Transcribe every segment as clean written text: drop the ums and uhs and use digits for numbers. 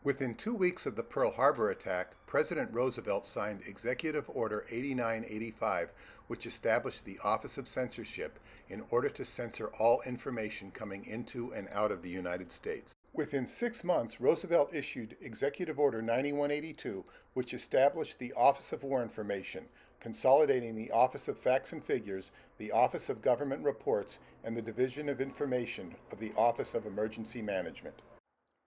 Within 2 weeks of the Pearl Harbor attack, President Roosevelt signed Executive Order 8985, which established the Office of Censorship in order to censor all information coming into and out of the United States. Within 6 months, Roosevelt issued Executive Order 9182, which established the Office of War Information, consolidating the Office of Facts and Figures, the Office of Government Reports, and the Division of Information of the Office of Emergency Management.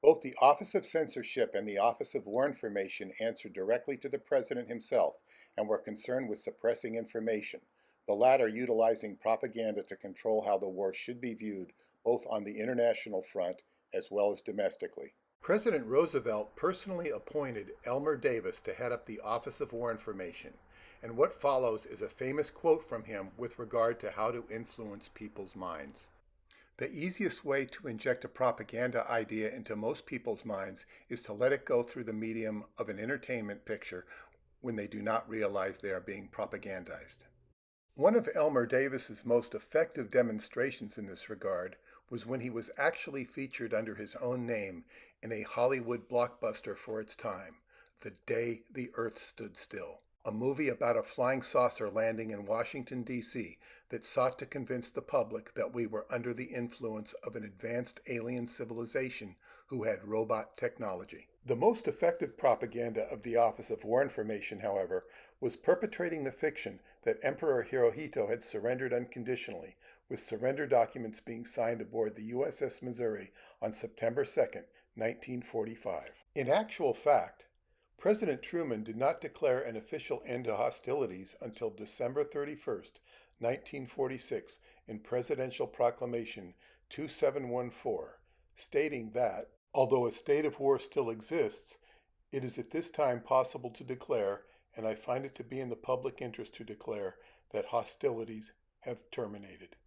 Both the Office of Censorship and the Office of War Information answered directly to the President himself and were concerned with suppressing information, the latter utilizing propaganda to control how the war should be viewed both on the international front as well as domestically. President Roosevelt personally appointed Elmer Davis to head up the Office of War Information, and what follows is a famous quote from him with regard to how to influence people's minds. The easiest way to inject a propaganda idea into most people's minds is to let it go through the medium of an entertainment picture when they do not realize they are being propagandized. One of Elmer Davis's most effective demonstrations in this regard was when he was actually featured under his own name in a Hollywood blockbuster for its time, The Day the Earth Stood Still, a movie about a flying saucer landing in Washington, D.C. that sought to convince the public that we were under the influence of an advanced alien civilization who had robot technology. The most effective propaganda of the Office of War Information, however, was perpetrating the fiction that Emperor Hirohito had surrendered unconditionally, with surrender documents being signed aboard the USS Missouri on September 2, 1945. In actual fact, President Truman did not declare an official end to hostilities until December 31, 1946, in Presidential Proclamation 2714, stating that, although a state of war still exists, it is at this time possible to declare, and I find it to be in the public interest to declare, that hostilities have terminated.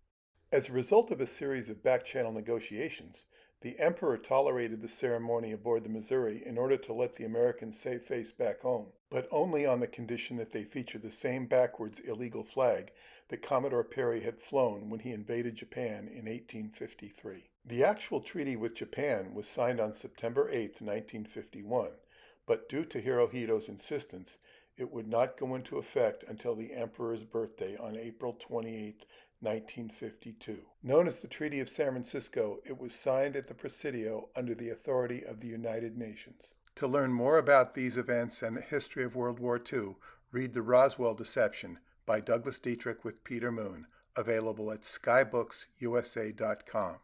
As a result of a series of back-channel negotiations, the Emperor tolerated the ceremony aboard the Missouri in order to let the Americans save face back home, but only on the condition that they feature the same backwards illegal flag that Commodore Perry had flown when he invaded Japan in 1853. The actual treaty with Japan was signed on September 8, 1951, but due to Hirohito's insistence, it would not go into effect until the Emperor's birthday on April 28, 1952. Known as the Treaty of San Francisco, it was signed at the Presidio under the authority of the United Nations. To learn more about these events and the history of World War II, read The Roswell Deception by Douglas Dietrich with Peter Moon, available at skybooks.usa.com.